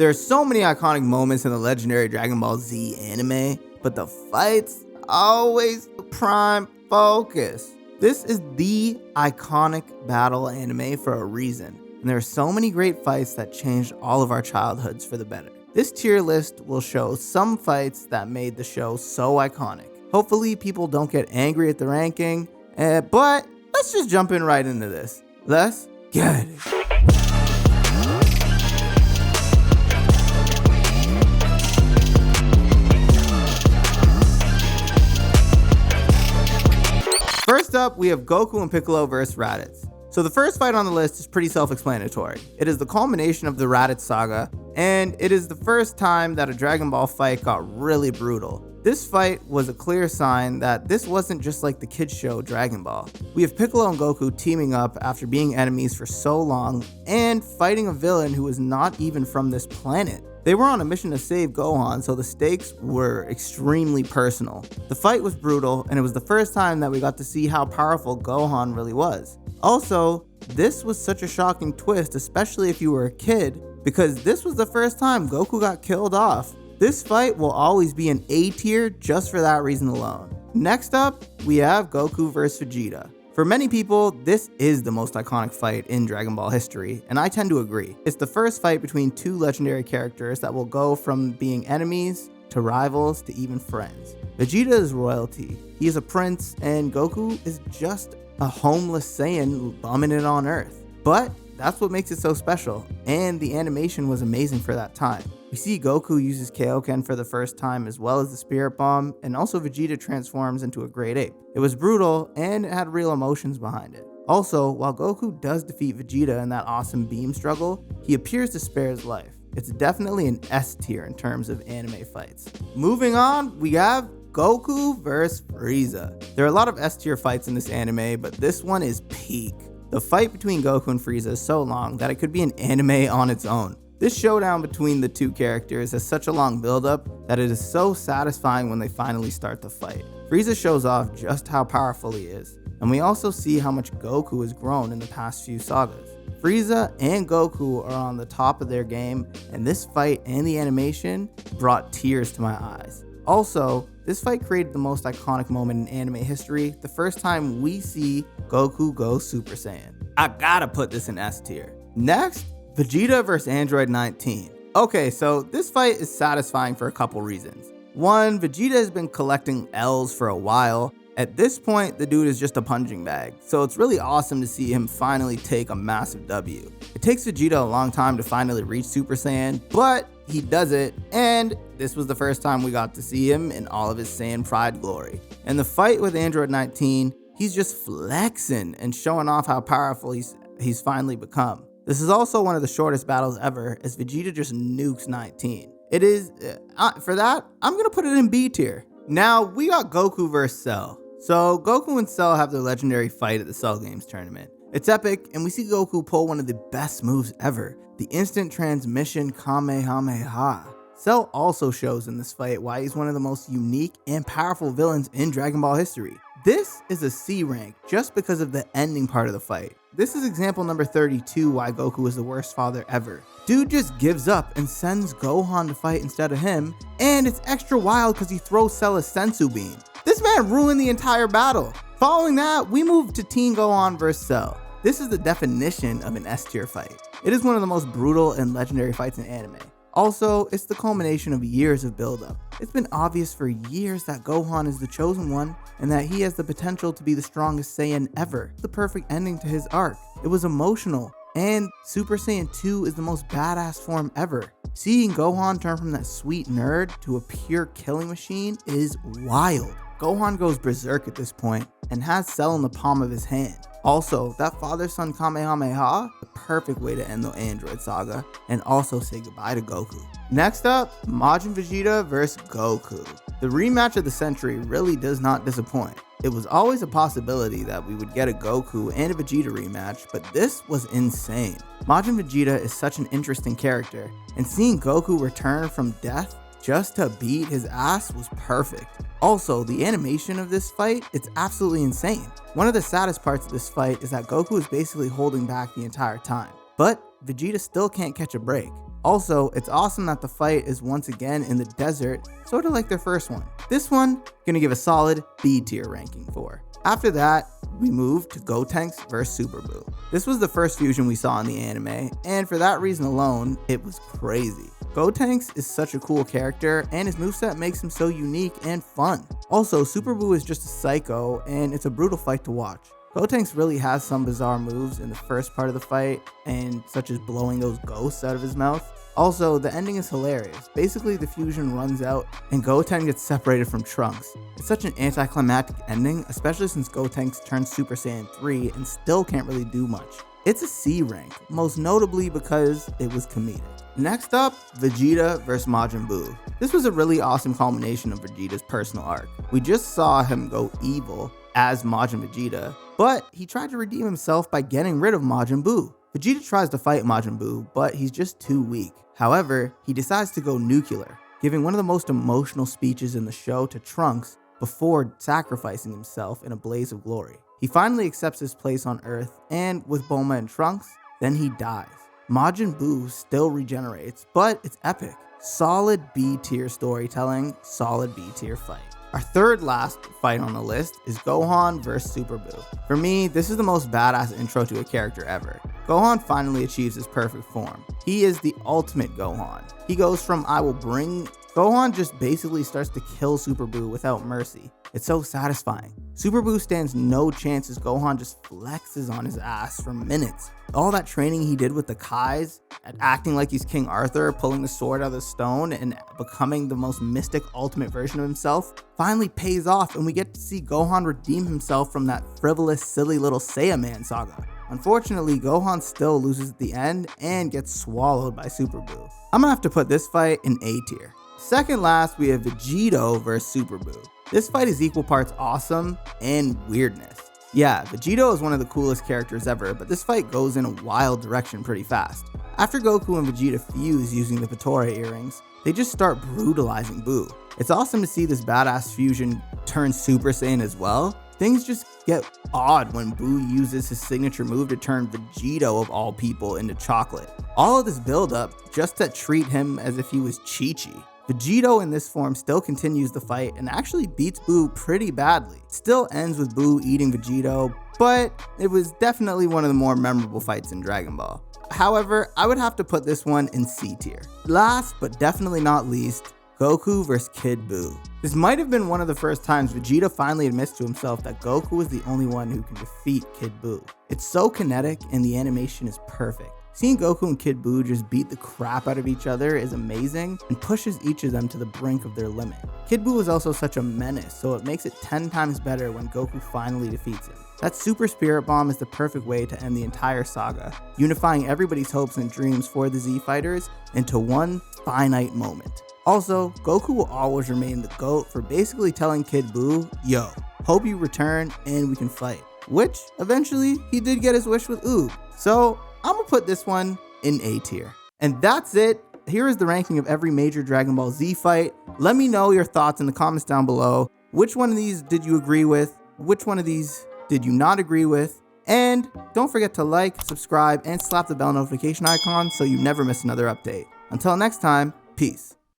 There are so many iconic moments in the legendary Dragon Ball Z anime, but the fights always the prime focus. This is the iconic battle anime for a reason, and there are so many great fights that changed all of our childhoods for the better. This tier list will show some fights that made the show so iconic. Hopefully people don't get angry at the ranking, but let's just jump in right into this. Let's get it. First up, we have Goku and Piccolo vs. RADITZ. So the first fight on the list is pretty self-explanatory. It is the culmination of the RADITZ saga, and it is the first time that a Dragon Ball fight got really brutal. This fight was a clear sign that this wasn't just like the kids show Dragon Ball. We have Piccolo and Goku teaming up after being enemies for so long and fighting a villain who was not even from this planet. They were on a mission to save Gohan, so the stakes were extremely personal. The fight was brutal, and it was the first time that we got to see how powerful Gohan really was. Also, this was such a shocking twist, especially if you were a kid, because this was the first time Goku got killed off. This fight will always be an A tier just for that reason alone. Next up, we have Goku vs. Vegeta. For many people, this is the most iconic fight in Dragon Ball history, and I tend to agree. It's the first fight between two legendary characters that will go from being enemies to rivals to even friends. Vegeta is royalty, he is a prince, and Goku is just a homeless Saiyan bumming it on Earth. But that's what makes it so special, and the animation was amazing for that time. We see Goku uses Kaioken for the first time as well as the Spirit Bomb, and also Vegeta transforms into a great ape. It was brutal, and it had real emotions behind it. Also, while Goku does defeat Vegeta in that awesome beam struggle, he appears to spare his life. It's definitely an S tier in terms of anime fights. Moving on, we have Goku vs. Frieza. There are a lot of S tier fights in this anime, but this one is peak. The fight between Goku and Frieza is so long that it could be an anime on its own. This showdown between the two characters has such a long build-up that it is so satisfying when they finally start the fight. Frieza shows off just how powerful he is, and we also see how much Goku has grown in the past few sagas. Frieza and Goku are on the top of their game, and this fight and the animation brought tears to my eyes. Also, this fight created the most iconic moment in anime history, the first time we see Goku go Super Saiyan. I gotta put this in S tier. Next, Vegeta vs. Android 19. Okay, so this fight is satisfying for a couple reasons. One, Vegeta has been collecting L's for a while. At this point, the dude is just a punching bag, so it's really awesome to see him finally take a massive W. It takes Vegeta a long time to finally reach Super Saiyan, but he does it, and this was the first time we got to see him in all of his Saiyan pride glory. And the fight with Android 19, he's just flexing and showing off how powerful he's finally become. This is also one of the shortest battles ever, as Vegeta just nukes 19. It is, for that, I'm gonna put it in B tier. Now, we got Goku vs. Cell. So, Goku and Cell have their legendary fight at the Cell Games tournament. It's epic, and we see Goku pull one of the best moves ever, the instant transmission Kamehameha. Cell also shows in this fight why he's one of the most unique and powerful villains in Dragon Ball history. This is a C rank just because of the ending part of the fight. This is example number 32 why Goku is the worst father ever. Dude just gives up and sends Gohan to fight instead of him, and it's extra wild because he throws Cell a sensu bean. This man ruined the entire battle. Following that, we move to Teen Gohan vs. Cell. This is the definition of an S tier fight. It is one of the most brutal and legendary fights in anime. Also, it's the culmination of years of buildup. It's been obvious for years that Gohan is the chosen one and that he has the potential to be the strongest Saiyan ever. The perfect ending to his arc. It was emotional, and Super Saiyan 2 is the most badass form ever. Seeing Gohan turn from that sweet nerd to a pure killing machine is wild. Gohan goes berserk at this point and has Cell in the palm of his hand. Also, that father-son Kamehameha, the perfect way to end the Android saga, and also say goodbye to Goku. Next up, Majin Vegeta vs. Goku. The rematch of the century really does not disappoint. It was always a possibility that we would get a Goku and a Vegeta rematch, but this was insane. Majin Vegeta is such an interesting character, and seeing Goku return from death just to beat his ass was perfect. Also, the animation of this fight, it's absolutely insane. One of the saddest parts of this fight is that Goku is basically holding back the entire time, but Vegeta still can't catch a break. Also, it's awesome that the fight is once again in the desert, sort of like their first one. This one, gonna give a solid B tier ranking for. After that, we move to GOTENKS vs Super Buu. This was the first fusion we saw in the anime, and for that reason alone, it was crazy. GOTENKS is such a cool character, and his moveset makes him so unique and fun. Also, Super Buu is just a psycho, and it's a brutal fight to watch. GOTENKS really has some bizarre moves in the first part of the fight, and such as blowing those ghosts out of his mouth. Also, the ending is hilarious. Basically, the fusion runs out and Goten gets separated from Trunks. It's such an anticlimactic ending, especially since GOTENKS turns Super Saiyan 3 and still can't really do much. It's a C rank, most notably because it was comedic. Next up, Vegeta vs Majin Buu. This was a really awesome culmination of Vegeta's personal arc. We just saw him go evil as Majin Vegeta, but he tried to redeem himself by getting rid of Majin Buu. Vegeta tries to fight Majin Buu, but he's just too weak. However, he decides to go nuclear, giving one of the most emotional speeches in the show to Trunks before sacrificing himself in a blaze of glory. He finally accepts his place on Earth, and with Bulma and Trunks, then he dies. Majin Buu still regenerates, but it's epic. Solid B tier storytelling, solid B tier fight. Our third last fight on the list is Gohan vs Super Buu. For me, this is the most badass intro to a character ever. Gohan finally achieves his perfect form. He is the ultimate Gohan. He goes from Gohan just basically starts to kill Super Buu without mercy. It's so satisfying. Super Buu stands no chance as Gohan just flexes on his ass for minutes. All that training he did with the Kais, and acting like he's King Arthur, pulling the sword out of the stone, and becoming the most mystic ultimate version of himself, finally pays off, and we get to see Gohan redeem himself from that frivolous, silly little Saiyaman saga. Unfortunately, Gohan still loses at the end and gets swallowed by Super Buu. I'm gonna have to put this fight in A tier. Second last, we have VEGITO vs Super Buu. This fight is equal parts awesome and weirdness. Yeah, VEGITO is one of the coolest characters ever, but this fight goes in a wild direction pretty fast. After Goku and Vegeta fuse using the Pitora earrings, they just start brutalizing Buu. It's awesome to see this badass fusion turn Super Saiyan as well. Things just get odd when Buu uses his signature move to turn VEGITO of all people into chocolate. All of this build up just to treat him as if he was Chi-Chi. VEGITO in this form still continues the fight and actually beats Buu pretty badly. It still ends with Buu eating VEGITO, but it was definitely one of the more memorable fights in Dragon Ball. However, I would have to put this one in C tier. Last but definitely not least, Goku vs Kid Buu. This might have been one of the first times Vegeta finally admits to himself that Goku is the only one who can defeat Kid Buu. It's so kinetic and the animation is perfect. Seeing Goku and Kid Buu just beat the crap out of each other is amazing and pushes each of them to the brink of their limit. Kid Buu is also such a menace, so it makes it 10 times better when Goku finally defeats him. That Super Spirit Bomb is the perfect way to end the entire saga, unifying everybody's hopes and dreams for the Z Fighters into one finite moment. Also, Goku will always remain the GOAT for basically telling Kid Buu, yo, hope you return and we can fight. Which, eventually, he did get his wish with Oob. So, I'm gonna put this one in A tier. And that's it. Here is the ranking of every major Dragon Ball Z fight. Let me know your thoughts in the comments down below. Which one of these did you agree with? Which one of these did you not agree with? And don't forget to like, subscribe, and slap the bell notification icon so you never miss another update. Until next time, peace.